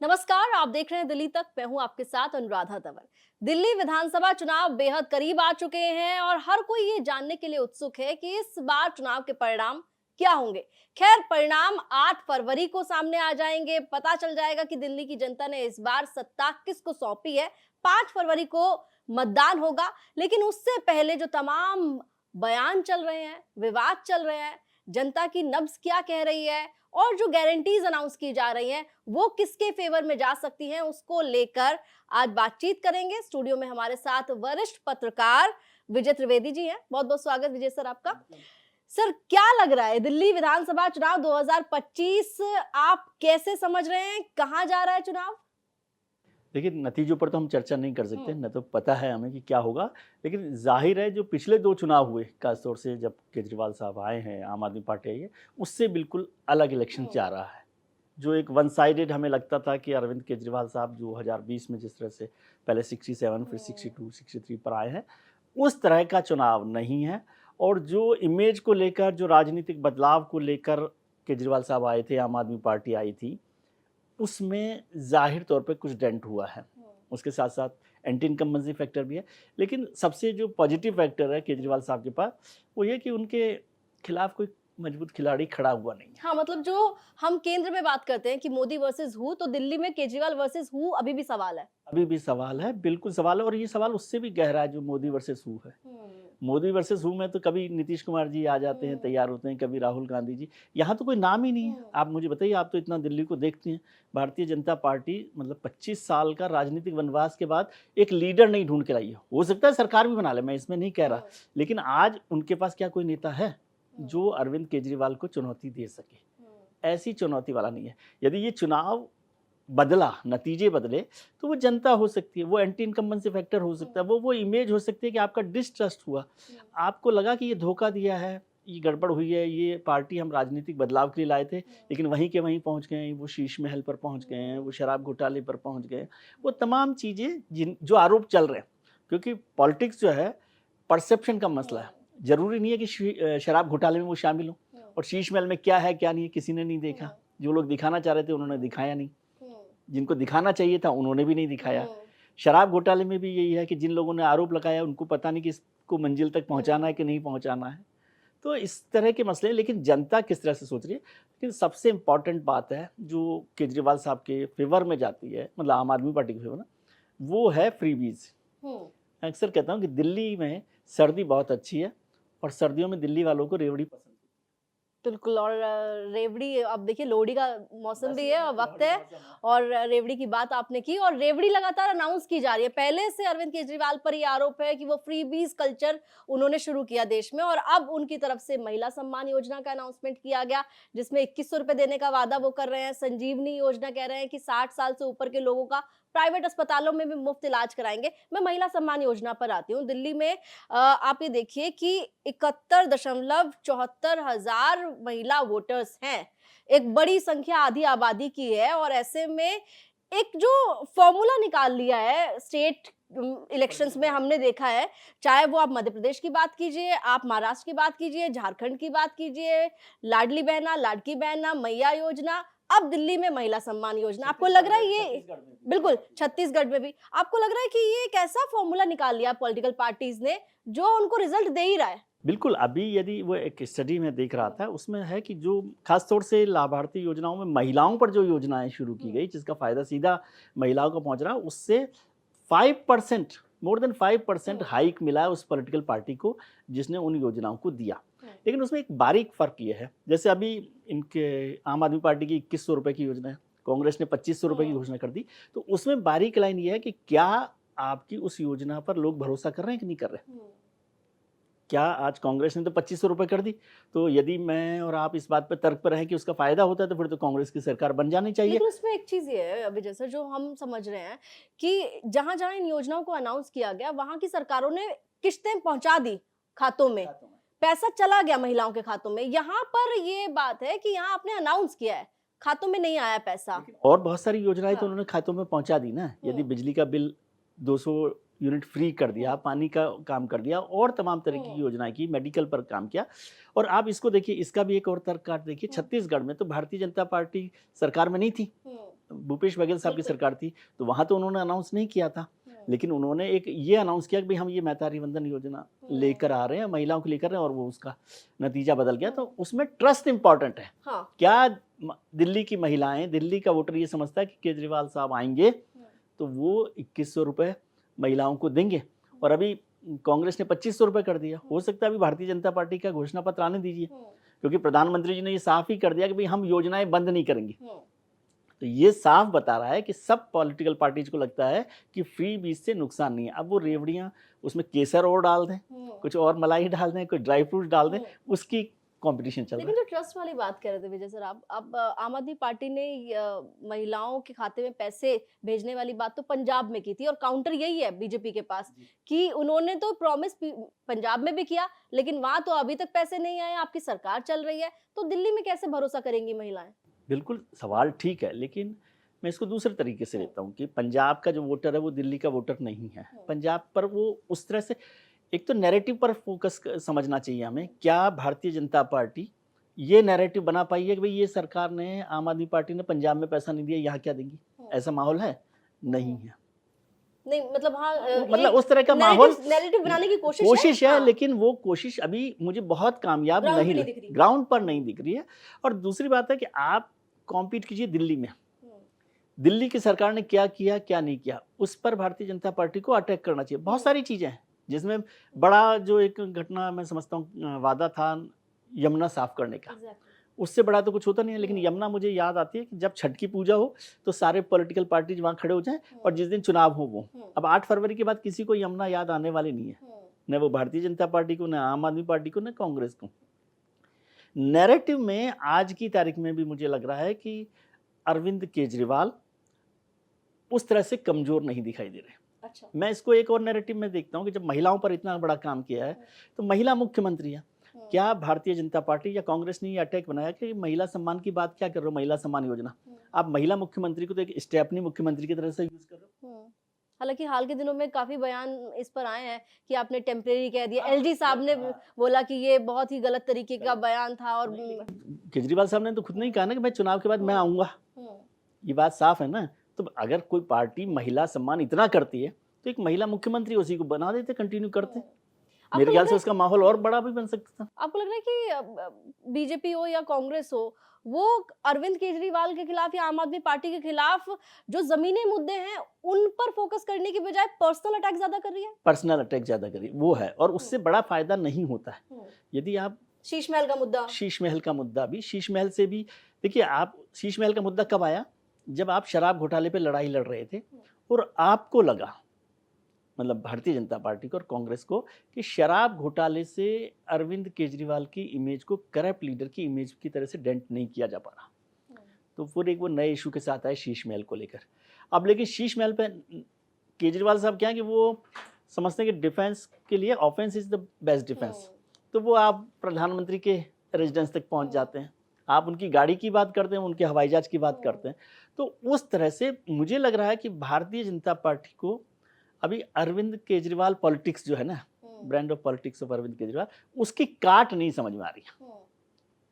नमस्कार, आप देख रहे हैं दिल्ली तक। मैं हूं आपके साथ अनुराधा तंवर। दिल्ली विधानसभा चुनाव बेहद करीब आ चुके हैं और हर कोई ये जानने के लिए उत्सुक है कि इस बार चुनाव के परिणाम क्या होंगे। खैर, परिणाम 8 फरवरी को सामने आ जाएंगे। पता चल जाएगा कि दिल्ली की जनता ने इस बार सत्ता किसको सौंपी है। 5 फरवरी को मतदान होगा, लेकिन उससे पहले जो तमाम बयान चल रहे हैं, विवाद चल रहे हैं, जनता की नब्ज क्या कह रही है और जो गारंटीज अनाउंस की जा रही हैं वो किसके फेवर में जा सकती हैं, उसको लेकर आज बातचीत करेंगे। स्टूडियो में हमारे साथ वरिष्ठ पत्रकार विजय त्रिवेदी जी हैं। बहुत बहुत स्वागत विजय सर आपका। सर, क्या लग रहा है दिल्ली विधानसभा चुनाव 2025 आप कैसे समझ रहे हैं, कहां जा रहा है चुनाव? देखिए, नतीजों पर तो हम चर्चा नहीं कर सकते, न तो पता है हमें कि क्या होगा। लेकिन जाहिर है जो पिछले 2 चुनाव हुए, खासतौर से जब केजरीवाल साहब आए हैं, आम आदमी पार्टी आई है, उससे बिल्कुल अलग इलेक्शन जा रहा है। जो एक वन साइडेड हमें लगता था कि अरविंद केजरीवाल साहब 2020 में जिस तरह से पहले 67 फिर 62 63 पर आए हैं, उस तरह का चुनाव नहीं है। और जो इमेज को लेकर, जो राजनीतिक बदलाव को लेकर केजरीवाल साहब आए थे, आम आदमी पार्टी आई थी, उसमें ज़ाहिर तौर पे कुछ डेंट हुआ है। उसके साथ-साथ एंटी इनकम्बेंसी फैक्टर भी है। लेकिन सबसे जो पॉजिटिव फैक्टर है केजरीवाल साहब के पास, वो ये कि उनके खिलाफ कोई मजबूत खिलाड़ी खड़ा हुआ नहीं है। हाँ, मतलब जो हम केंद्र में बात करते हैं कि मोदी वर्सेस हु, तो दिल्ली में केजरीवाल वर्सेस हु अभी भी सवाल है। अभी भी सवाल है, बिल्कुल सवाल है, और ये सवाल उससे भी गहरा है जो मोदी वर्सेस हू है। मोदी वर्सेस हू में तो कभी नीतीश कुमार जी आ जाते हैं, तैयार होते हैं, कभी राहुल गांधी जी। यहाँ तो कोई नाम ही नहीं है। आप मुझे बताइए, आप तो इतना दिल्ली को देखती हैं। भारतीय जनता पार्टी मतलब 25 साल का राजनीतिक वनवास के बाद एक लीडर नहीं ढूंढ के लाई है। हो सकता है सरकार भी बना ले, मैं इसमें नहीं कह रहा, लेकिन आज उनके पास क्या कोई नेता है जो अरविंद केजरीवाल को चुनौती दे सके? ऐसी चुनौती वाला नहीं है। यदि ये चुनाव बदला, नतीजे बदले, तो वो जनता हो सकती है, वो एंटी इनकम्बेंसी फैक्टर हो सकता है, वो इमेज हो सकती है कि आपका डिसट्रस्ट हुआ। आपको लगा कि ये धोखा दिया है, ये गड़बड़ हुई है, ये पार्टी हम राजनीतिक बदलाव के लिए लाए थे, लेकिन वहीं के वहीं पहुंच गए हैं, वो शीश महल पर पहुंच गए हैं, वो शराब घोटाले पर पहुंच गए हैं। वो तमाम चीज़ें जो आरोप चल रहे हैं, क्योंकि पॉलिटिक्स जो है परसेप्शन का मसला है। ज़रूरी नहीं है कि शराब घोटाले में वो शामिल हों, और शीश महल में क्या है क्या नहीं है किसी ने नहीं देखा। जो लोग दिखाना चाह रहे थे उन्होंने दिखाया नहीं, जिनको दिखाना चाहिए था उन्होंने भी नहीं दिखाया। शराब घोटाले में भी यही है कि जिन लोगों ने आरोप लगाया उनको पता नहीं कि इसको मंजिल तक पहुंचाना है कि नहीं पहुंचाना है। तो इस तरह के मसले, लेकिन जनता किस तरह से सोच रही है। लेकिन सबसे इम्पॉर्टेंट बात है जो केजरीवाल साहब के फेवर में जाती है, मतलब आम आदमी पार्टी के फेवर में, वो है फ्रीबीज। अक्सर कहता हूँ कि दिल्ली में सर्दी बहुत अच्छी है, और सर्दियों में दिल्ली वालों को रेवड़ी पसंद है। बिल्कुल। और रेवड़ी, अब देखिए लोहड़ी का मौसम भी है और वक्त है, और रेवड़ी की बात आपने की, और रेवड़ी लगातार अनाउंस की जा रही है। पहले से अरविंद केजरीवाल पर ये आरोप है कि वो फ्रीबीज कल्चर उन्होंने शुरू किया देश में, और अब उनकी तरफ से महिला सम्मान योजना का अनाउंसमेंट किया गया, जिसमें 2100 रुपए देने का वादा वो कर रहे हैं। संजीवनी योजना कह रहे हैं कि 60 साल से ऊपर के लोगों का प्राइवेट अस्पतालों में भी मुफ्त इलाज कराएंगे। मैं महिला सम्मान योजना पर आती हूँ। दिल्ली में आप ये देखिए कि 71.74 हजार महिला वोटर्स हैं। एक बड़ी संख्या आधी आबादी की है, और ऐसे में एक जो फॉर्मूला निकाल लिया है स्टेट इलेक्शंस में, हमने देखा है। चाहे वो आप मध्य प्रदेश की बात कीजिए, आप महाराष्ट्र की बात कीजिए, झारखंड की बात कीजिए, लाडली बहना, लाडकी बहना, मैया योजना, अब दिल्ली में महिला सम्मान योजना। आपको लग रहा है ये, बिल्कुल छत्तीसगढ़ में भी आपको लग रहा है कि ये एक ऐसा फॉर्मूला निकाल लिया पॉलिटिकल पार्टीज ने जो उनको रिजल्ट दे ही रहा है? बिल्कुल, अभी यदि वो एक स्टडी में देख रहा था, उसमें है कि जो खास तौर से लाभार्थी योजनाओं में महिलाओं पर जो योजनाएं शुरू की गई, जिसका फ़ायदा सीधा महिलाओं को पहुंच रहा, उससे 5%, मोर देन 5% हाइक मिला है उस पॉलिटिकल पार्टी को जिसने उन योजनाओं को दिया। लेकिन उसमें एक बारीक फ़र्क ये है, जैसे अभी इनके आम आदमी पार्टी की 2100 रुपये की योजना है, कांग्रेस ने 2500 रुपये की घोषणा कर दी। तो उसमें बारीक लाइन ये है कि क्या आपकी उस योजना पर लोग भरोसा कर रहे हैं कि नहीं कर रहे? क्या आज कांग्रेस ने तो 2500 रुपये कर दी, तो यदि मैं और आप इस बात पर तर्क पर हैं कि उसका फायदा होता है, तो फिर तो कांग्रेस की सरकार बन जानी चाहिए। लेकिन उसमें एक चीज ये है अभी, जैसे जो हम समझ रहे हैं कि जहां जहां इन योजनाओं को अनाउंस किया गया, वहां की सरकारों ने किस्तें पहुंचा दी खातों में, पैसा चला गया महिलाओं के खातों में। यहाँ पर ये बात है कि यहाँ आपने अनाउंस किया है, खातों में नहीं आया पैसा। और बहुत सारी योजनाएं तो हाँ। उन्होंने खातों में पहुंचा दी ना। यदि बिजली का बिल 200 यूनिट फ्री कर दिया, पानी का काम कर दिया, और तमाम तरह की योजनाएं की, मेडिकल पर काम किया। और आप इसको देखिए, इसका भी एक और तर्क काट देखिए, छत्तीसगढ़ में तो भारतीय जनता पार्टी सरकार में नहीं थी, भूपेश बघेल साहब की बिल्कुल। सरकार थी, तो वहाँ तो उन्होंने अनाउंस नहीं किया था, लेकिन उन्होंने एक ये अनाउंस किया कि भाई हम ये मैतारी वंदन योजना लेकर आ रहे हैं, महिलाओं को लेकर रहे हैं, और वो उसका नतीजा बदल गया। तो उसमें ट्रस्ट इंपॉर्टेंट है। हाँ। क्या दिल्ली की महिलाएं, दिल्ली का वोटर ये समझता है कि केजरीवाल साहब आएंगे तो वो 2100 रुपये महिलाओं को देंगे, और अभी कांग्रेस ने 2500 रुपये कर दिया। हो सकता है अभी भारतीय जनता पार्टी का घोषणा पत्र आने दीजिए, क्योंकि प्रधानमंत्री जी ने ये साफ ही कर दिया कि भाई हम योजनाएं बंद नहीं करेंगे। तो ये साफ बता रहा है कि सब पॉलिटिकल पार्टीज को लगता है कि फ्री बीज से नुकसान नहीं है। अब वो रेवड़ियाँ उसमें केसर और डाल दें, कुछ और मलाई डाल दें, कुछ ड्राई फ्रूट डाल दें, उसकी कंपटीशन चल रहा लेकिन है। जो ट्रस्ट वाली बात कर रहे थे विजय सर, आप अब आम आदमी पार्टी ने महिलाओं के खाते में पैसे भेजने वाली बात तो पंजाब में की थी, और काउंटर यही है बीजेपी के पास कि उन्होंने तो प्रॉमिस पंजाब में भी किया, लेकिन वहां तो अभी तक पैसे नहीं आए, आपकी सरकार चल रही है, तो दिल्ली में कैसे भरोसा करेंगी महिलाएं? बिल्कुल सवाल ठीक है, लेकिन मैं इसको दूसरे तरीके से लेता हूँ कि पंजाब का जो वोटर है वो दिल्ली का वोटर नहीं है। पंजाब पर वो उस तरह से, एक तो नैरेटिव पर फोकस समझना चाहिए हमें। क्या भारतीय जनता पार्टी ये नैरेटिव बना पाई है कि भाई ये सरकार ने, आम आदमी पार्टी ने पंजाब में पैसा नहीं दिया, यहाँ क्या देंगी? ऐसा माहौल है? नहीं है। नहीं, मतलब हाँ, मतलब उस तरह का माहौल, नैरेटिव बनाने की कोशिश है, हाँ। लेकिन वो कोशिश अभी मुझे बहुत कामयाब ग्राउंड नहीं पे नहीं लगी, दिख रही। ग्राउंड पर नहीं दिख रही है। और दूसरी बात है कि आप कॉम्पीट कीजिए दिल्ली में, दिल्ली की सरकार ने क्या किया क्या नहीं किया, उस पर भारतीय जनता पार्टी को अटैक करना चाहिए। बहुत सारी चीजें हैं जिसमें बड़ा जो एक घटना मैं समझता हूँ वादा था यमुना साफ करने का, उससे बड़ा तो कुछ होता नहीं है। लेकिन यमुना मुझे याद आती है कि जब छठ की पूजा हो तो सारे पॉलिटिकल पार्टीज वहाँ खड़े हो जाएं, और जिस दिन चुनाव हो वो, अब 8 फरवरी के बाद किसी को यमुना याद आने वाली नहीं है, न वो भारतीय जनता पार्टी को, न आम आदमी पार्टी को, न कांग्रेस को। नैरेटिव में आज की तारीख में भी मुझे लग रहा है कि अरविंद केजरीवाल उस तरह से कमजोर नहीं दिखाई दे रहे। अच्छा। मैं इसको एक और नैरेटिव में देखता हूँ कि जब महिलाओं पर इतना बड़ा काम किया है तो महिला मुख्यमंत्री है, क्या भारतीय जनता पार्टी या कांग्रेस ने ये अटैक बनाया कि महिला सम्मान की बात क्या कर रहे हो, महिला सम्मान योजना? आप महिला मुख्यमंत्री को तो एक स्टेपनी मुख्यमंत्री की तरह से यूज कर रहे हो। हालांकि हाल के दिनों में काफी बयान इस पर आए हैं कि आपने टेम्परेरी कह दिया, एलजी साहब ने बोला कि ये बहुत ही गलत तरीके का बयान था, और केजरीवाल साहब ने तो खुद नहीं कहा ना कि मैं चुनाव के बाद मैं आऊंगा, ये बात साफ है ना। तो अगर कोई पार्टी महिला सम्मान इतना करती है तो एक महिला मुख्यमंत्री उसी को बना देते, कंटिन्यू करते। मेरे ख्याल से उसका माहौल और बड़ा भी बन सकता था। आपको लग रहा है कि बीजेपी हो या कांग्रेस हो, वो अरविंद केजरीवाल के खिलाफ या आम आदमी पार्टी के खिलाफ जो जमीनी मुद्दे हैं उन पर फोकस करने की बजाय पर्सनल अटैक ज्यादा कर रही है? पर्सनल अटैक ज्यादा करिए, वो है, और उससे बड़ा फायदा नहीं होता है। यदि आप शीश महल का मुद्दा, शीश महल का मुद्दा भी, शीश महल से भी देखिए, आप शीश महल का मुद्दा कब आया? जब आप शराब घोटाले पे लड़ाई लड़ रहे थे और आपको लगा, मतलब भारतीय जनता पार्टी को और कांग्रेस को, कि शराब घोटाले से अरविंद केजरीवाल की इमेज को करप्ट लीडर की इमेज की तरह से डेंट नहीं किया जा पा रहा, तो फिर एक वो नए इशू के साथ आए शीश महल को लेकर। अब लेकिन शीश महल पे केजरीवाल साहब क्या है कि वो समझते हैं कि डिफेंस के लिए offence is the best defence, तो वो आप प्रधानमंत्री के रेजिडेंस तक पहुंच जाते हैं, आप उनकी गाड़ी की बात करते हैं, उनके हवाई जहाज की बात करते हैं। तो उस तरह से मुझे लग रहा है कि भारतीय जनता पार्टी को अभी अरविंद केजरीवाल पॉलिटिक्स जो है ना, brand of politics of Arvind Kejriwal, उसकी काट नहीं समझ में आ रही है।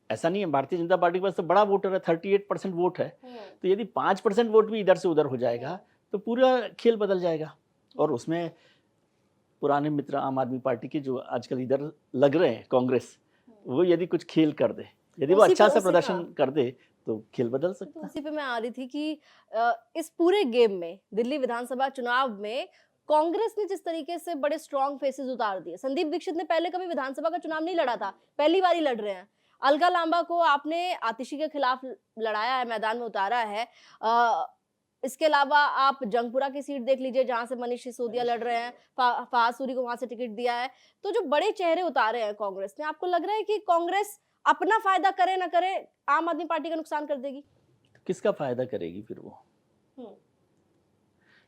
ऐसा नहीं है, भारतीय जनता पार्टी के पास तो बड़ा वोटर है, 38% वोट है, तो यदि 5% वोट भी इधर से उधर हो जाएगा तो पूरा खेल बदल जाएगा। और उसमें पुराने मित्र आम आदमी पार्टी के जो आजकल इधर लग रहे हैं, कांग्रेस, वो यदि कुछ खेल कर दे, यदि वो अच्छा सा प्रदर्शन कर दे तो खेल बदल सकता है। उसी पे मैं आ रही थी कि इस पूरे गेम में, दिल्ली विधानसभा चुनाव में कांग्रेस ने जिस तरीके से बड़े स्ट्रॉन्ग फेसेस उतार दिए, संदीप दीक्षित ने पहले कभी विधानसभा का चुनाव नहीं लड़ा था, पहली बार ही लड़ रहे हैं। अलका लांबा को आपने आतिशी के खिलाफ लड़ाया है, मैदान में उतारा है। इसके अलावा आप जंगपुरा की सीट देख लीजिए जहां से मनीष सिसोदिया लड़ रहे हैं, फवाद सूरी को वहां से टिकट दिया है। तो जो बड़े चेहरे उतारे हैं कांग्रेस ने, आपको लग रहा है कि कांग्रेस अपना फायदा करे ना करे आम आदमी पार्टी का नुकसान कर देगी? किसका फायदा करेगी फिर वो?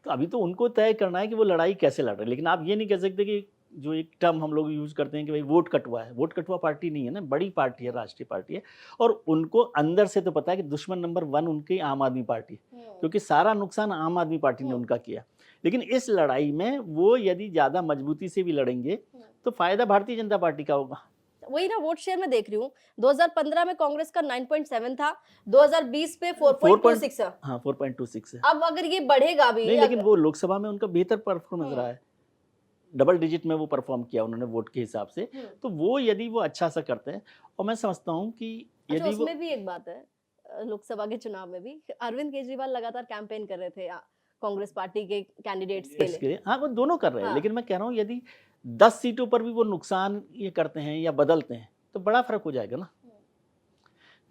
तो अभी तो उनको तय करना है कि वो लड़ाई कैसे लड़ रहे हैं। लेकिन आप ये नहीं कह सकते कि जो एक टर्म हम लोग यूज करते हैं कि भाई वोट कटवा है, वोट कटवा पार्टी नहीं है ना, बड़ी पार्टी है, राष्ट्रीय पार्टी है, और उनको अंदर से तो पता है कि दुश्मन नंबर 1 उनकी आम आदमी पार्टी, क्योंकि सारा नुकसान आम आदमी पार्टी ने उनका किया। लेकिन इस लड़ाई में वो यदि ज्यादा मजबूती से भी लड़ेंगे तो फायदा भारतीय जनता पार्टी का होगा। वही ना वोट शेयर में देख रही हूँ, 2015 में कांग्रेस का 9.7 था, 2020 पे 4.26 है। हाँ 4.26 है। अब अगर ये बढ़ेगा भी नहीं, लेकिन वो लोकसभा में उनका बेहतर परफॉर्मेंस रहा है, डबल डिजिट में वो परफॉर्म किया उन्होंने वोट के हिसाब से। तो वो यदि वो अच्छा सा करते हैं, और मैं समझता हूँ कि अच्छा, यदि वो उसमें भी एक बात है, लोकसभा के चुनाव में भी अरविंद केजरीवाल लगातार कैंपेन कर रहे थे कांग्रेस पार्टी के कैंडिडेट्स के लिए। हाँ वो दोनों कर रहे हैं, हाँ। लेकिन मैं कह रहा हूँ यदि 10 सीटों पर भी वो नुकसान ये करते हैं या बदलते हैं तो बड़ा फर्क हो जाएगा ना।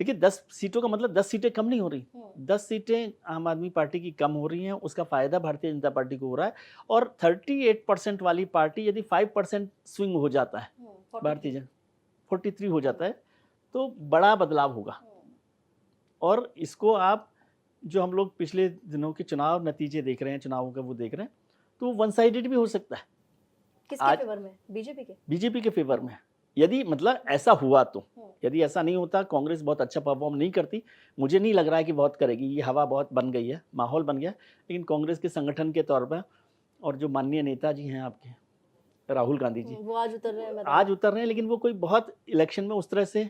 देखिए 10 सीटों का मतलब 10 सीटें कम नहीं हो रही, 10 सीटें आम आदमी पार्टी की कम हो रही हैं, उसका फायदा भारतीय जनता पार्टी को हो रहा है। और 38% वाली पार्टी यदि 5% स्विंग हो जाता है, भारतीय जनता 43 हो जाता है, तो बड़ा बदलाव होगा। और इसको आप जो हम लोग पिछले दिनों के चुनाव नतीजे देख रहे हैं, चुनावों का वो देख रहे हैं, तो वन साइडेड भी हो सकता है। किसके फेवर में? बीजेपी के? बीजेपी के फेवर में, यदि मतलब ऐसा हुआ तो। यदि ऐसा नहीं होता, कांग्रेस बहुत अच्छा परफॉर्म नहीं करती, मुझे नहीं लग रहा है कि बहुत करेगी, ये हवा बहुत बन गई है, माहौल बन गया। लेकिन कांग्रेस के संगठन के तौर पर, और जो माननीय नेताजी हैं आपके राहुल गांधी जी, वो आज उतर रहे हैं मैदान। आज उतर रहे हैं, लेकिन वो कोई बहुत इलेक्शन में उस तरह से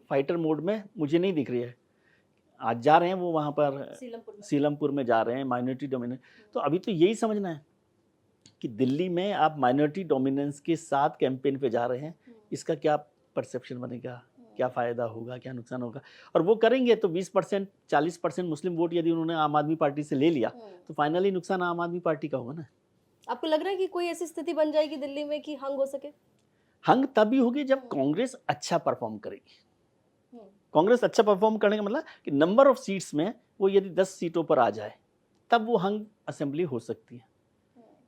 फाइटर मोड में मुझे नहीं दिख रही है। आज जा रहे हैं वो वहाँ पर सीलमपुर में जा रहे हैं, माइनॉरिटी डोमिनेंस। तो अभी तो यही समझना है कि दिल्ली में आप माइनॉरिटी डोमिनेंस के साथ कैंपेन पे जा रहे हैं, इसका क्या परसेप्शन बनेगा, क्या फ़ायदा होगा, क्या नुकसान होगा। और वो करेंगे तो 20% 40% मुस्लिम वोट यदि उन्होंने आम आदमी पार्टी से ले लिया तो फाइनली नुकसान आम आदमी पार्टी का होगा ना। आपको लग रहा है कि कोई ऐसी स्थिति बन जाएगी दिल्ली में कि हंग हो सके? हंग तभी होगी जब कांग्रेस अच्छा परफॉर्म करेगी। कांग्रेस अच्छा परफॉर्म करने का मतलब कि नंबर ऑफ सीट्स में वो यदि 10 सीटों पर आ जाए तब वो हंग असेंबली हो सकती है।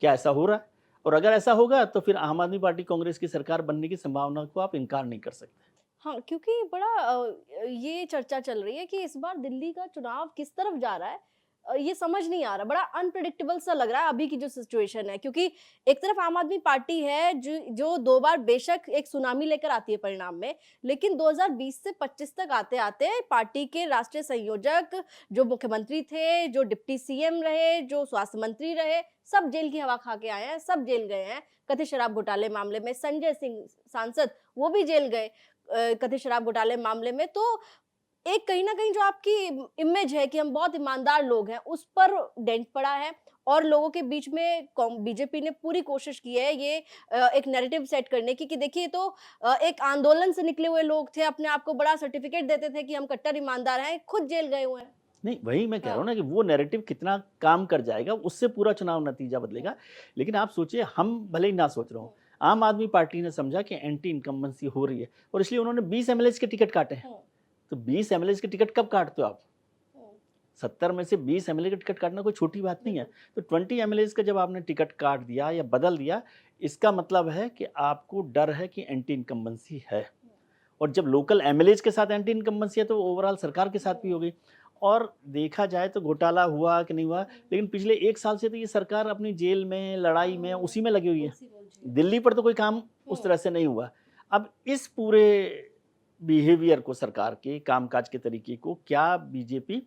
क्या ऐसा हो रहा है? और अगर ऐसा होगा तो फिर आम आदमी पार्टी कांग्रेस की सरकार बनने की संभावना को आप इनकार नहीं कर सकते। हाँ, क्योंकि बड़ा ये चर्चा चल रही है कि इस बार दिल्ली का चुनाव किस तरफ जा रहा है, ये समझ नहीं आ रहा, बड़ा अनप्रेडिक्टेबल सा लग रहा है अभी की जो सिचुएशन है। क्योंकि एक तरफ आम आदमी पार्टी है जो 2 बार बेशक एक सुनामी लेकर आती है परिणाम में, लेकिन 2020 से 25 तक आते-आते पार्टी के राष्ट्रीय संयोजक, जो मुख्यमंत्री थे, जो डिप्टी सीएम रहे, जो स्वास्थ्य मंत्री रहे, सब जेल की हवा खा के आए हैं, सब जेल गए हैं। कथित शराब घोटाले मामले में संजय सिंह सांसद, वो भी जेल गए कथित शराब घोटाले मामले में। तो एक कहीं न कहीं जो आपकी इमेज है कि हम बहुत ईमानदार लोग हैं, उस पर डेंट पड़ा है। और लोगों के बीच में बीजेपी ने पूरी कोशिश की है ये एक नैरेटिव सेट करने की कि देखिए तो एक आंदोलन से निकले हुए लोग थे, अपने आप को बड़ा सर्टिफिकेट देते थे कि हम कट्टर ईमानदार हैं, खुद जेल गए हुए हैं। नहीं, वही मैं कह रहा हूँ ना कि वो नैरेटिव कितना काम कर जाएगा, उससे पूरा चुनाव नतीजा बदलेगा। लेकिन आप सोचिए, हम भले ही ना सोच रहे हो, आम आदमी पार्टी ने समझा कि एंटी इनकम्बेंसी हो रही है और इसलिए उन्होंने 20 एमएलए के टिकट काटे हैं। तो 20 एमएलए के टिकट कब काटते हो आप? 70 में से 20 एमएलए का टिकट काटना कोई छोटी बात नहीं है। तो 20 एमएलए का जब आपने टिकट काट दिया या बदल दिया, इसका मतलब है कि आपको डर है कि एंटी इनकम्बेंसी है। और जब लोकल एमएलए के साथ एंटी इनकम्बेंसी है तो ओवरऑल सरकार के साथ भी हो गई। और देखा जाए तो घोटाला हुआ कि नहीं हुआ, लेकिन पिछले 1 साल से तो ये सरकार अपनी जेल में, लड़ाई में, उसी में लगी हुई है। दिल्ली पर तो कोई काम उस तरह से नहीं हुआ। अब इस पूरे बिहेवियर को, सरकार के कामकाज के तरीके को, क्या बीजेपी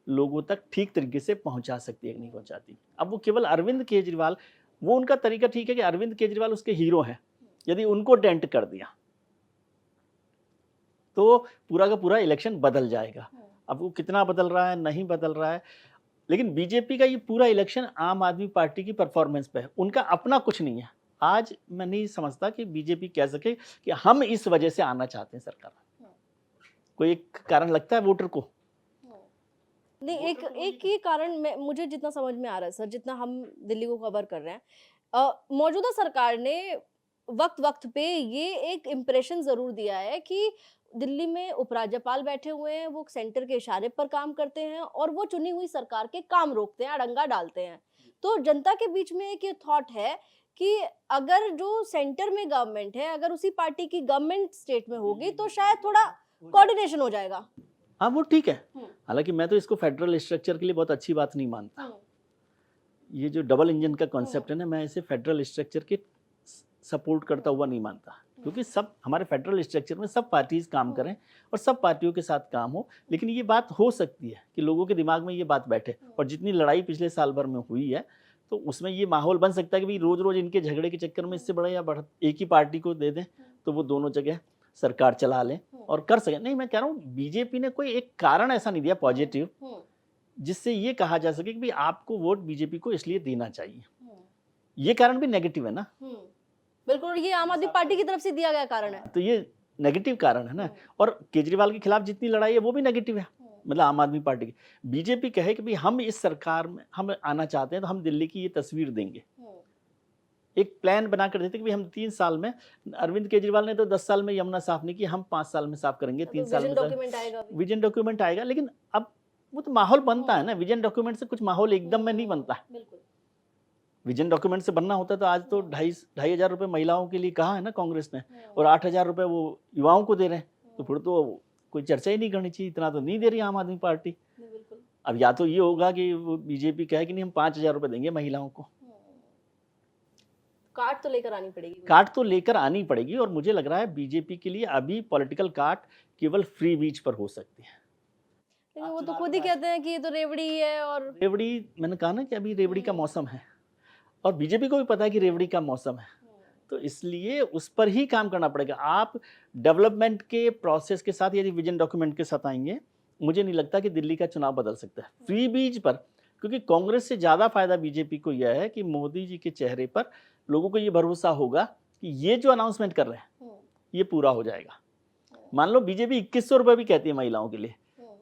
लोगों तक ठीक तरीके से पहुंचा सकती है कि नहीं पहुंचाती? अब वो केवल अरविंद केजरीवाल, वो उनका तरीका ठीक है कि अरविंद केजरीवाल उसके हीरो हैं, यदि उनको डेंट कर दिया तो पूरा का पूरा इलेक्शन बदल जाएगा। अब वो कितना बदल रहा है, नहीं बदल रहा है, लेकिन बीजेपी का ये पूरा इलेक्शन आम आदमी पार्टी की परफॉर्मेंस पे है, उनका अपना कुछ नहीं है। आज मैं नहीं समझता कि बीजेपी कह सके कि हम इस वजह से आना चाहते हैं सरकार में। कोई एक कारण लगता है वोटर को? नहीं, एक ये कारण मुझे जितना समझ में आ रहा है सर, जितना हम दिल्ली को कवर कर रहे हैं, मौजूदा सरकार ने वक्त-वक्त पे ये एक इम्प्रेशन ज़रूर दिया है कि दिल्ली में उपराज्यपाल बैठे हुए हैं, वो सेंटर के इशारे पर काम करते हैं और वो चुनी हुई सरकार के काम रोकते हैं, अड़ंगा डालते हैं। तो जनता के बीच में एक ये थॉट है कि अगर जो सेंटर में गवर्नमेंट है, अगर उसी पार्टी की गवर्नमेंट स्टेट में होगी तो शायद थोड़ा कोऑर्डिनेशन हो जाएगा। हाँ, वो ठीक है। हालांकि मैं तो इसको फेडरल स्ट्रक्चर के लिए बहुत अच्छी बात नहीं मानता। ये जो डबल इंजन का कॉन्सेप्ट है ना, मैं इसे फेडरल स्ट्रक्चर के सपोर्ट करता हुआ नहीं मानता, क्योंकि सब हमारे फेडरल स्ट्रक्चर में सब पार्टीज काम करें और सब पार्टियों के साथ काम हो। लेकिन ये बात हो सकती है कि लोगों के दिमाग में ये बात बैठे, और जितनी लड़ाई पिछले साल भर में हुई है तो उसमें ये माहौल बन सकता है कि भाई रोज रोज इनके झगड़े के चक्कर में इससे बड़ा या एक ही पार्टी को दे दें तो वो दोनों जगह सरकार चला लें और कर सकें। नहीं, मैं कह रहा हूँ बीजेपी ने कोई एक कारण ऐसा नहीं दिया पॉजिटिव जिससे ये कहा जा सके कि भाई आपको वोट बीजेपी को इसलिए देना चाहिए। ये कारण भी नेगेटिव है ना, बिल्कुल, ये आम आदमी पार्टी की तरफ से दिया गया कारण है। तो ये नेगेटिव कारण है ना। और केजरीवाल के खिलाफ जितनी लड़ाई है वो भी नेगेटिव है, मतलब आम आदमी पार्टी की। बीजेपी कहे कि भाई हम इस सरकार में हम आना चाहते हैं तो हम दिल्ली की ये तस्वीर देंगे, एक प्लान बना कर देते कि भाई हम 3 साल में, अरविंद केजरीवाल ने तो 10 साल में यमुना साफ नहीं की, हम 5 साल में साफ करेंगे, 3 साल में डॉक्यूमेंट आएगा, विजन डॉक्यूमेंट आएगा। लेकिन अब वो तो माहौल बनता है ना, विजन डॉक्यूमेंट से कुछ माहौल एकदम में नहीं बनता है। बिल्कुल, विजन डॉक्यूमेंट से बनना होता तो आज तो 2,500 रुपए महिलाओं के लिए कहा है ना कांग्रेस ने, और 8,000 रुपए वो युवाओं को दे रहे हैं, तो फिर तो कोई चर्चा ही नहीं करनी चाहिए, इतना तो नहीं दे रही आम आदमी पार्टी। अब या तो ये होगा कि वो बीजेपी कहे कि नहीं हम 5,000 रुपए देंगे महिलाओं को, काट तो लेकर आनी पड़ेगी, काट तो लेकर आनी पड़ेगी। और मुझे लग रहा है बीजेपी के लिए अभी पॉलिटिकल काट केवल फ्री बीच पर हो सकती है। लेकिन वो तो खुद ही कहते हैं कि ये तो रेवड़ी है, और रेवड़ी, मैंने कहा ना कि अभी रेवड़ी का मौसम है और बीजेपी को भी पता है कि रेवड़ी का मौसम है, तो इसलिए उस पर ही काम करना पड़ेगा। आप डेवलपमेंट के प्रोसेस के साथ यदि विजन डॉक्यूमेंट के साथ आएंगे, मुझे नहीं लगता कि दिल्ली का चुनाव बदल सकता है फ्री बीज पर, क्योंकि कांग्रेस से ज़्यादा फायदा बीजेपी को यह है कि मोदी जी के चेहरे पर लोगों को ये भरोसा होगा कि ये जो अनाउंसमेंट कर रहे हैं ये पूरा हो जाएगा। मान लो बीजेपी 2100 रुपये भी कहती है महिलाओं के लिए,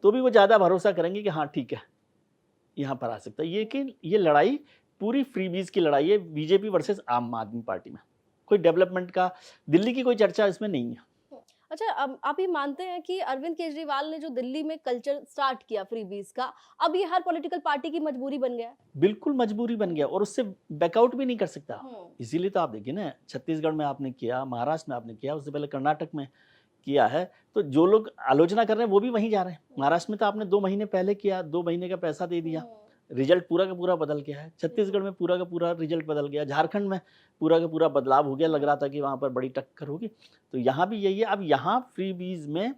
तो भी वो ज़्यादा भरोसा करेंगे कि हाँ ठीक है यहाँ पर आ सकता है। ये कि ये लड़ाई पूरी फ्री बीज की लड़ाई है, बीजेपी वर्सेस आम आदमी पार्टी में। कोई डेवलपमेंट का दिल्ली की कोई चर्चा इसमें नहीं है। अच्छा, अब आप ये मानते हैं कि अरविंद केजरीवाल ने जो दिल्ली में कल्चर स्टार्ट किया फ्री बीज का, अब ये हर पॉलिटिकल पार्टी की मजबूरी बन गया है? बिल्कुल मजबूरी बन गया और उससे बैकआउट भी नहीं कर सकता। इसीलिए तो आप देखिए ना, छत्तीसगढ़ में आपने किया, महाराष्ट्र में आपने किया, उससे पहले कर्नाटक में किया है, तो जो लोग आलोचना कर रहे हैं वो भी वहीं जा रहे हैं। महाराष्ट्र में तो आपने 2 महीने पहले किया, 2 महीने का पैसा दे दिया, रिजल्ट पूरा का पूरा बदल गया है। छत्तीसगढ़ में पूरा का पूरा रिजल्ट बदल गया, झारखंड में पूरा का पूरा बदलाव हो गया, लग रहा था कि वहाँ पर बड़ी टक्कर होगी, तो यहाँ भी यही है। अब यहाँ फ्री बीज में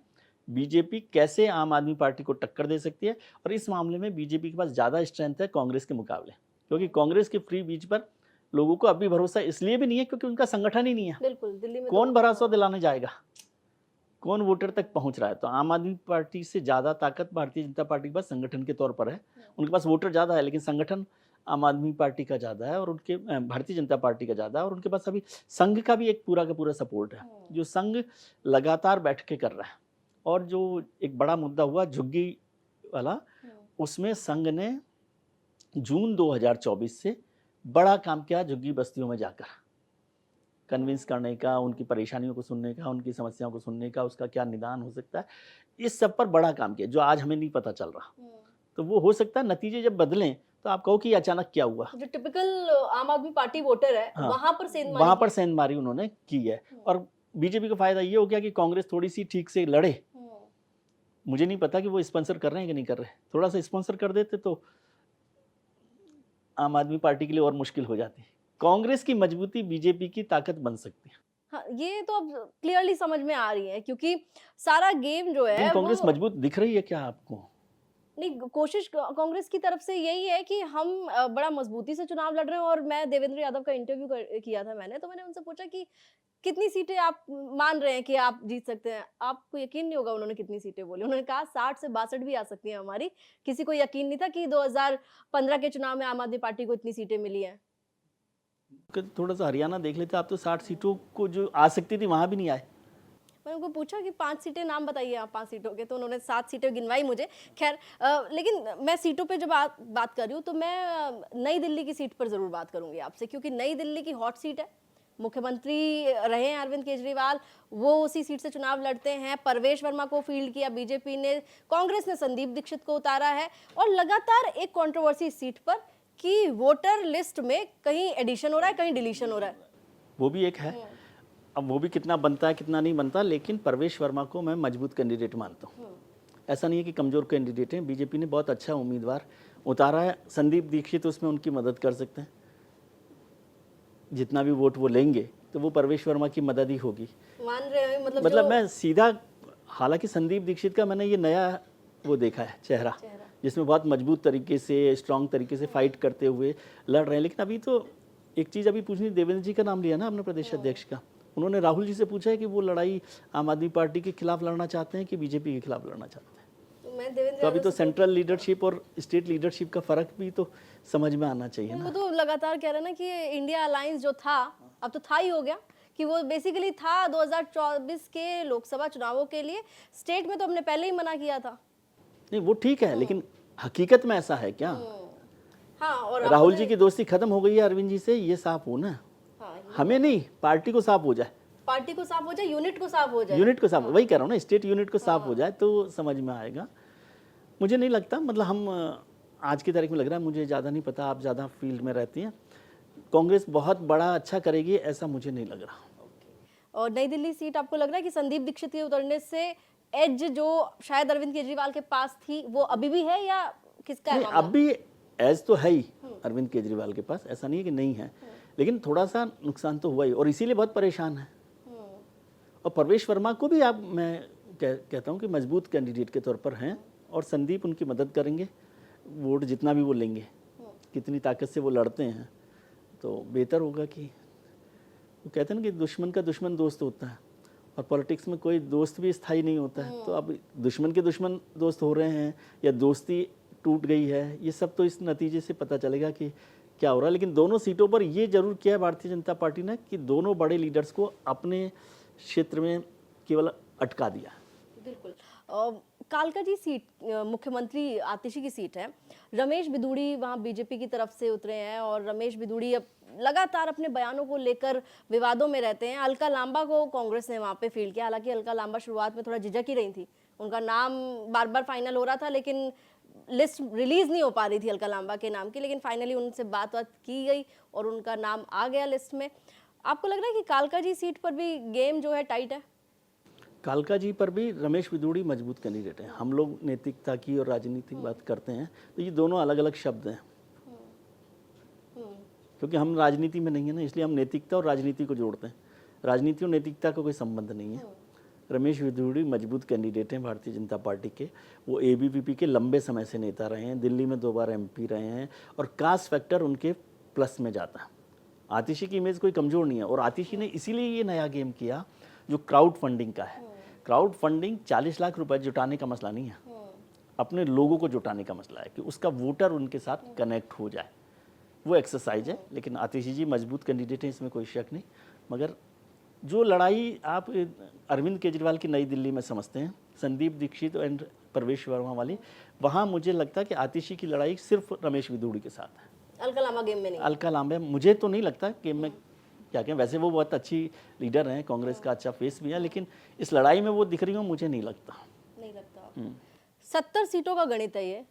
बीजेपी कैसे आम आदमी पार्टी को टक्कर दे सकती है, और इस मामले में बीजेपी के पास ज़्यादा स्ट्रेंथ है कांग्रेस के मुकाबले, क्योंकि कांग्रेस के फ्री बीज पर लोगों को अभी भरोसा इसलिए भी नहीं है क्योंकि उनका संगठन ही नहीं है। बिल्कुल, दिल्ली में कौन भरोसा दिलाने जाएगा, कौन वोटर तक पहुंच रहा है? तो आम आदमी पार्टी से ज़्यादा ताकत भारतीय जनता पार्टी के पास संगठन के तौर पर है। उनके पास वोटर ज़्यादा है, लेकिन संगठन आम आदमी पार्टी का ज़्यादा है और उनके भारतीय जनता पार्टी का ज़्यादा है, और उनके पास अभी संघ का भी एक पूरा का पूरा सपोर्ट है, जो संघ लगातार बैठ के कर रहा है। और जो एक बड़ा मुद्दा हुआ झुग्गी वाला, उसमें संघ ने जून 2024 से बड़ा काम किया झुग्गी बस्तियों में जाकर, कन्विंस करने का, उनकी परेशानियों को सुनने का, उनकी समस्याओं को सुनने का, उसका क्या निदान हो सकता है, इस सब पर बड़ा काम किया जो आज हमें नहीं पता चल रहा। तो वो हो सकता है नतीजे जब बदलें तो आप कहो कि अचानक क्या हुआ। जो टिपिकल आम आदमी पार्टी वोटर है, हाँ, वहां पर सेंधमारी उन्होंने की है। और बीजेपी का फायदा ये हो गया कि कांग्रेस थोड़ी सी ठीक से लड़े। मुझे नहीं पता कि वो स्पॉन्सर कर रहे हैं कि नहीं कर रहे, थोड़ा सा स्पॉन्सर कर देते तो आम आदमी पार्टी के लिए और मुश्किल हो जाती। कांग्रेस की मजबूती बीजेपी की ताकत बन सकती है। हाँ, ये तो अब क्लियरली समझ में आ रही है, क्योंकि सारा गेम जो है कांग्रेस मजबूत दिख रही है क्या आपको? नहीं, कोशिश कांग्रेस की तरफ से यही है कि हम बड़ा मजबूती से चुनाव लड़ रहे हैं। और मैं देवेंद्र यादव का इंटरव्यू किया था मैंने, तो मैंने उनसे पूछा कि कितनी सीटें आप मान रहे हैं कि आप जीत सकते हैं? आपको यकीन नहीं होगा उन्होंने कितनी सीटें बोली। उन्होंने कहा 60 से 62 भी आ सकती हैं हमारी। किसी को यकीन नहीं था कि 2015 के चुनाव में आम आदमी पार्टी को इतनी सीटें मिली हैं। थोड़ा सा हरियाणा देख लेते, आप तो 60 सीटों को जो आ सकती थी वहां भी नहीं आए। मैंने उनको पूछा कि 5 सीटें नाम बताइए आप 5 सीटों के, तो उन्होंने 7 सीटें गिनवाई मुझे। खैर, लेकिन मैं सीटों पे जब बात कर रही हूँ तो मैं नई दिल्ली की सीट पर जरूर बात करूंगी आपसे, क्योंकि नई दिल्ली की हॉट सीट है। मुख्यमंत्री रहे हैं अरविंद केजरीवाल, वो उसी सीट से चुनाव लड़ते हैं। परवेश वर्मा को फील्ड किया बीजेपी ने, कांग्रेस ने संदीप दीक्षित को उतारा है, और लगातार एक कंट्रोवर्सी इस सीट पर कि वोटर लिस्ट में कहीं एडिशन हो रहा है, कहीं डिलीशन हो रहा है। वो भी एक है। अब वो भी कितना बनता है कितना नहीं बनता, लेकिन परवेश वर्मा को मैं मजबूत कैंडिडेट मानता हूँ। ऐसा नहीं है कि कमजोर कैंडिडेट हैं, बीजेपी ने बहुत अच्छा उम्मीदवार उतारा है। संदीप दीक्षित उसमें उनकी मदद कर सकते हैं, जितना भी वोट वो लेंगे तो वो परवेश वर्मा की मदद ही होगी। मान रहे हैं मतलब मैं सीधा, हालांकि संदीप दीक्षित का मैंने ये नया वो देखा है चेहरा, जिसमें बहुत मजबूत तरीके से, स्ट्रांग तरीके से फाइट करते हुए लड़ रहे हैं। लेकिन अभी तो एक चीज़ अभी पूछनी, देवेंद्र जी का नाम लिया ना आपने प्रदेश अध्यक्ष का, उन्होंने राहुल जी से पूछा है कि वो लड़ाई आम आदमी पार्टी के खिलाफ लड़ना चाहते हैं कि बीजेपी के खिलाफ लड़ना चाहते हैं। तो मैं देवेंद्र तो अभी यादव तो से सेंट्रल लीडरशिप और स्टेट लीडरशिप का फर्क भी तो समझ में आना चाहिए वो ना। तो लगातार कह रहे हैं ना कि इंडिया अलायंस जो था अब तो था ही हो गया, कि वो बेसिकली था 2024 के लोकसभा चुनावों के लिए। स्टेट में तो हमने पहले ही मना किया था। नहीं वो ठीक है, लेकिन हकीकत में ऐसा है क्या? हाँ, और राहुल जी की दोस्ती खत्म हो गई है अरविंद जी से, ये साफ हो ना। हाँ, हमें नहीं, पार्टी को साफ हो जाए, पार्टी को साफ हो जाए, यूनिट को साफ हो जाए। यूनिट को साफ, वही कह रहा हूँ ना, स्टेट यूनिट को साफ हो जाए तो समझ में आएगा। मुझे नहीं लगता, मतलब हम आज की तारीख में लग रहा है, मुझे ज़्यादा नहीं पता, आप ज़्यादा फील्ड में रहती हैं, कांग्रेस बहुत बड़ा अच्छा करेगी ऐसा मुझे नहीं लग रहा। और नई दिल्ली सीट आपको लग रहा है कि संदीप दीक्षित के उतरने से एज जो शायद अरविंद केजरीवाल के पास थी वो अभी भी है, या किसका है नहीं, मामला? अब भी एज तो है ही अरविंद केजरीवाल के पास, ऐसा नहीं है कि नहीं है, लेकिन थोड़ा सा नुकसान तो हुआ ही, और इसीलिए बहुत परेशान है। और प्रवेश वर्मा को भी आप, मैं कहता हूँ कि मजबूत कैंडिडेट के तौर पर हैं, और संदीप उनकी मदद करेंगे, वोट जितना भी वो लेंगे, कितनी ताकत से वो लड़ते हैं, तो बेहतर होगा। कि वो कहते हैं ना कि दुश्मन का दुश्मन दोस्त होता है, और पॉलिटिक्स में कोई दोस्त भी स्थायी नहीं होता है। तो अब दुश्मन के दुश्मन दोस्त हो रहे हैं या दोस्ती टूट गई है, ये सब तो इस नतीजे से पता चलेगा कि क्या हो रहा है। लेकिन दोनों सीटों पर ये जरूर किया है भारतीय जनता पार्टी ने कि दोनों बड़े लीडर्स को अपने क्षेत्र में केवल अटका दिया। बिल्कुल। कालका जी सीट मुख्यमंत्री आतिशी की सीट है। रमेश बिधूड़ी वहाँ बीजेपी की तरफ से उतरे हैं, और रमेश बिधूड़ी अब लगातार अपने बयानों को लेकर विवादों में रहते हैं। अलका लांबा को कांग्रेस ने वहाँ पे फील्ड किया, हालांकि अलका लांबा शुरुआत में थोड़ा झिझक ही रही थी, उनका नाम बार बार फाइनल हो रहा था, लेकिन लिस्ट रिलीज नहीं हो पा रही थी अलका लांबा के नाम की, लेकिन फाइनली उनसे बात की गई और उनका नाम आ गया लिस्ट में। आपको लग रहा है कि कालका जी सीट पर भी गेम जो है टाइट है? कालका जी पर भी रमेश बिधूड़ी मजबूत कैंडिडेट हैं। हम लोग नैतिकता की और राजनीति की बात करते हैं तो ये दोनों अलग अलग शब्द हैं, क्योंकि हम राजनीति में नहीं है ना, इसलिए हम नैतिकता और राजनीति को जोड़ते हैं। राजनीति और नैतिकता का कोई संबंध नहीं है। रमेश बिधूड़ी मजबूत कैंडिडेट हैं भारतीय जनता पार्टी के। वो एबीवीपी के लंबे समय से नेता रहे हैं, दिल्ली में 2 बार एमपी रहे हैं, और कास्ट फैक्टर उनके प्लस में जाता है। आतिशी की इमेज कोई कमज़ोर नहीं है, और आतिशी ने इसीलिए ये नया गेम किया जो क्राउड फंडिंग का है। क्राउड फंडिंग 40 लाख रुपए जुटाने का मसला नहीं है, अपने लोगों को जुटाने का मसला है कि उसका वोटर उनके साथ कनेक्ट हो जाए, वो एक्सरसाइज है। लेकिन आतिशी जी मजबूत कैंडिडेट हैं, इसमें कोई शक नहीं। मगर जो लड़ाई आप अरविंद केजरीवाल की नई दिल्ली में समझते हैं, संदीप दीक्षित एंड प्रवेश वर्मा वाली, वहाँ मुझे लगता है कि आतिशी की लड़ाई सिर्फ रमेश बिधूड़ी के साथ है। अलका लांबा गेम में नहीं? अलका लांबा मुझे तो नहीं लगता कि मैं क्या कहें, वैसे वो बहुत अच्छी लीडर हैं, कांग्रेस का अच्छा फेस भी है, लेकिन इस लड़ाई में वो दिख रही हो मुझे नहीं लगता। 70 सीटों का गणित है ये।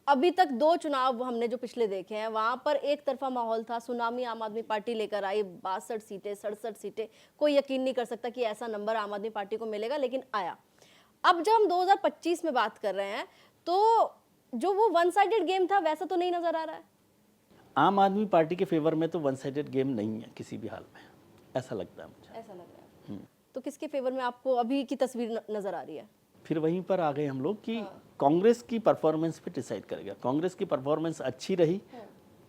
अभी तक 2 चुनाव हमने जो पिछले देखे हैं, वहां पर एक तरफा माहौल था, सुनामी आम आदमी पार्टी लेकर आई, 62 सीटें 67 सीटें, कोई यकीन नहीं कर सकता कि ऐसा नंबर आम आदमी पार्टी को मिलेगा, लेकिन आया। अब जब हम 2025 में बात कर रहे हैं तो जो वो वन साइडेड गेम था वैसा तो नहीं नजर आ रहा है। आम आदमी पार्टी के फेवर में तो वन साइडेड गेम नहीं है किसी भी हाल में, ऐसा लगता है मुझे। ऐसा लग रहा है। तो किसके फेवर में आपको अभी की तस्वीर नजर आ रही है? फिर वहीं पर आ गए हम लोग कि कांग्रेस की परफॉर्मेंस पे डिसाइड करेगा। कांग्रेस की परफॉर्मेंस अच्छी रही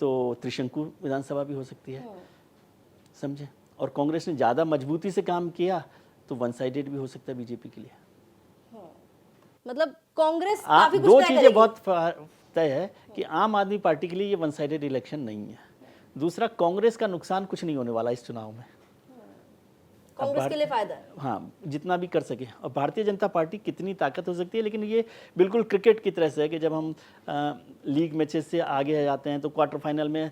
तो त्रिशंकु विधानसभा भी हो सकती है, समझे। और कांग्रेस ने ज़्यादा मजबूती से काम किया तो वन साइडेड भी हो सकता है बीजेपी के लिए। मतलब कांग्रेस काफी कुछ 2 तय चीज़ें करेगी। बहुत तय है कि आम आदमी पार्टी के लिए ये वन साइडेड इलेक्शन नहीं है। दूसरा, कांग्रेस का नुकसान कुछ नहीं होने वाला इस चुनाव में, कांग्रेस के लिए फायदा है। हाँ, जितना भी कर सके। और भारतीय जनता पार्टी कितनी ताकत हो सकती है, लेकिन ये बिल्कुल क्रिकेट की तरह से है कि जब हम लीग मैचेस से आगे आ जाते हैं तो क्वार्टर फाइनल में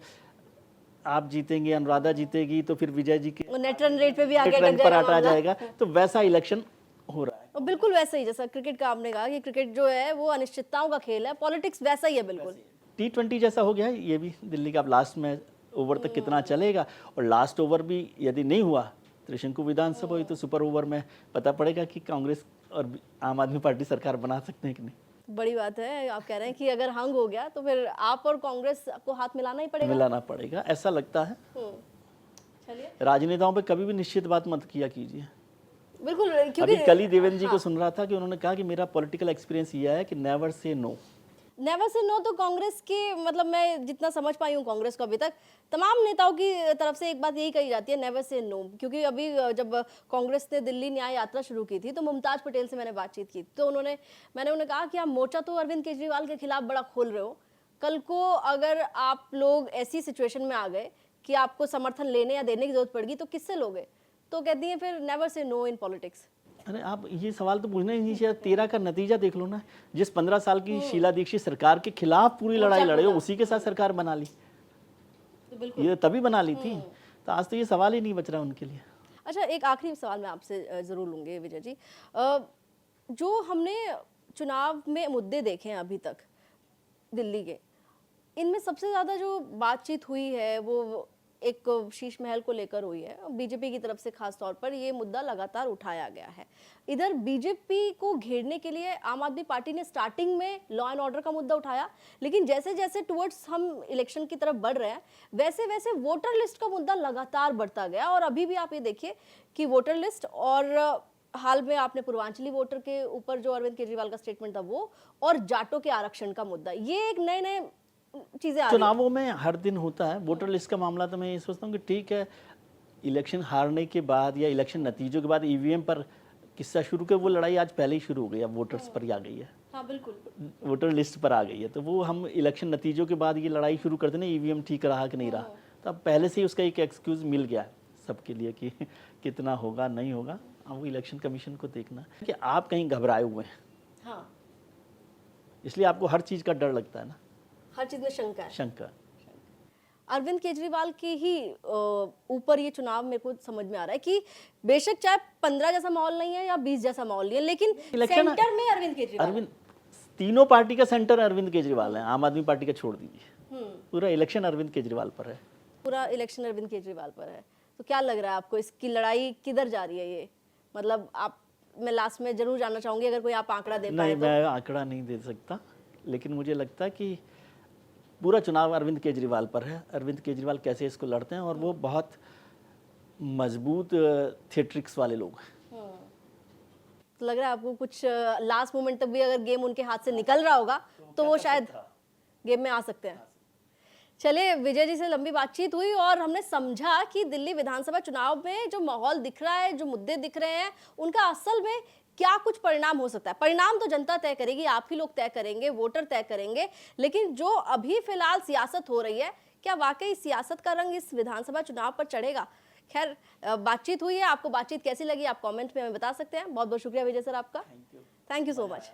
आप जीतेंगे, अनुराधा जीतेगी, तो फिर विजय जी के नेट रन रेट पे भी आगे रन पर आ जाएगा। तो वैसा इलेक्शन हो रहा है, और बिल्कुल वैसा ही जैसा क्रिकेट का आपने कहा कि क्रिकेट जो है वो अनिश्चितताओं का खेल है, पॉलिटिक्स वैसा ही है बिल्कुल। T20 जैसा हो गया है ये भी दिल्ली का। अब लास्ट में ओवर तक कितना चलेगा, और लास्ट ओवर भी यदि नहीं हुआ त्रिशंकु विधानसभा हुई तो सुपर ओवर में पता पड़ेगा कि कांग्रेस और आम आदमी पार्टी सरकार बना सकते हैं कि नहीं। बड़ी बात है, आप कह रहे हैं कि अगर हंग हो गया तो फिर आप और कांग्रेस को हाथ मिलाना ही पड़ेगा। मिलाना पड़ेगा, ऐसा लगता है। चलिए, राजनेताओं पे कभी भी निश्चित बात मत किया कीजिए। बिल्कुल, क्योंकि अभी कल ही देवेंद्र जी को सुन रहा था कि उन्होंने कहा कि मेरा पॉलिटिकल एक्सपीरियंस ये है कि never say no. Never say no तो कांग्रेस के, मतलब मैं जितना समझ पाई हूँ कांग्रेस को अभी तक, तमाम नेताओं की तरफ से एक बात यही कही जाती है, नेवर से नो। क्योंकि अभी जब कांग्रेस ने दिल्ली न्याय यात्रा शुरू की थी तो मुमताज पटेल से मैंने बातचीत की, तो मैंने उन्हें कहा कि आप मोर्चा तो अरविंद केजरीवाल के खिलाफ बड़ा खोल रहे हो, कल को अगर आप लोग ऐसी सिचुएशन में आ गए कि आपको समर्थन लेने या देने की जरूरत पड़गी तो किससे लोगे? तो कहती हैं फिर never say no in politics. अरे आप ये सवाल तो पूछना ही नहीं चाहिए। 13 का नतीजा देख लो ना, जिस 15 साल की शीला दीक्षित सरकार के खिलाफ पूरी लड़ाई लड़े हो, उसी के साथ सरकार बना ली। ये तभी बना ली थी, तो आज तो ये सवाल ही नहीं बच रहा उनके लिए। अच्छा, एक आखिरी सवाल मैं आपसे जरूर लूंगी विजय जी। जो हमने चुनाव में मुद्दे देखे हैं अभी तक दिल्ली के, इनमें सबसे ज्यादा जो बातचीत हुई है वो एक शीश महल को लेकर हुई है। बीजेपी की तरफ से खास तौर पर ये मुद्दा लगातार उठाया गया है। इधर बीजेपी को घेरने के लिए आम आदमी पार्टी ने स्टार्टिंग में लॉ एंड ऑर्डर का मुद्दा उठाया, लेकिन जैसे जैसे टुवर्ड्स हम इलेक्शन की तरफ बढ़ रहे हैं वैसे वैसे वोटर लिस्ट का मुद्दा लगातार बढ़ता गया। और अभी भी आप ये देखिए कि वोटर लिस्ट, और हाल में आपने पूर्वांचली वोटर के ऊपर जो अरविंद केजरीवाल का स्टेटमेंट था वो, और जाटों के आरक्षण का मुद्दा, ये एक नए नए चीजें आ रही हैं। चुनावों में हर दिन होता है। वोटर लिस्ट का मामला तो मैं ये सोचता हूँ कि ठीक है, इलेक्शन हारने के बाद या इलेक्शन नतीजों के बाद ईवीएम पर किस्सा शुरू कर, वो लड़ाई आज पहले ही शुरू हो गई, अब वोटर्स पर ही आ गई है। हाँ बिल्कुल, वोटर लिस्ट पर आ गई है, तो वो हम इलेक्शन नतीजों के बाद ये लड़ाई शुरू करते ना, ईवीएम ठीक रहा कि नहीं रहा, तो अब पहले से ही उसका एक एक्सक्यूज मिल गया है सबके लिए कि कितना होगा नहीं होगा। अब वो इलेक्शन कमीशन को देखना कि आप कहीं घबराए हुए हैं, हाँ, इसलिए आपको हर चीज़ का डर लगता है ना, हर चीज में शंका है। शंका। अरविंद केजरीवाल के ही ऊपर ये चुनाव मेरे को समझ में आ रहा है कि बेशक चाहे 15 जैसा माहौल नहीं है या 20 जैसा माहौल नहीं है, लेकिन सेंटर में अरविंद केजरीवाल, अरविंद, तीनों पार्टी का सेंटर अरविंद केजरीवाल है, आम आदमी पार्टी का छोड़ दीजिए, पूरा इलेक्शन अरविंद केजरीवाल पर है। पूरा इलेक्शन अरविंद केजरीवाल पर है। तो क्या लग रहा है आपको, इसकी लड़ाई किधर जा रही है ये? मतलब आप, मैं लास्ट में जरूर जानना चाहूंगी अगर कोई आप आंकड़ा दे पाए नहीं, तो। मैं आंकड़ा नहीं दे सकता, लेकिन मुझे लगता है कि पूरा चुनाव अरविंद केजरीवाल पर है। अरविंद केजरीवाल कैसे इसको लड़ते हैं, और वो बहुत मजबूत थिएट्रिक्स वाले लोग हैं। तो लग रहा है आपको कुछ लास्ट मोमेंट तक भी अगर गेम उनके हाथ से निकल रहा होगा तो वो शायद गेम में आ सकते हैं। चलिए, विजय जी से लंबी बातचीत हुई और हमने समझा कि दिल्ली विधानसभा चुनाव में जो माहौल दिख रहा है, जो मुद्दे दिख रहे हैं, उनका असल में क्या कुछ परिणाम हो सकता है। परिणाम तो जनता तय करेगी, आप ही लोग तय करेंगे, वोटर तय करेंगे, लेकिन जो अभी फिलहाल सियासत हो रही है, क्या वाकई सियासत का रंग इस विधानसभा चुनाव पर चढ़ेगा? खैर, बातचीत हुई है, आपको बातचीत कैसी लगी आप कमेंट में हमें बता सकते हैं। बहुत बहुत शुक्रिया विजय सर आपका, थैंक यू सो मच।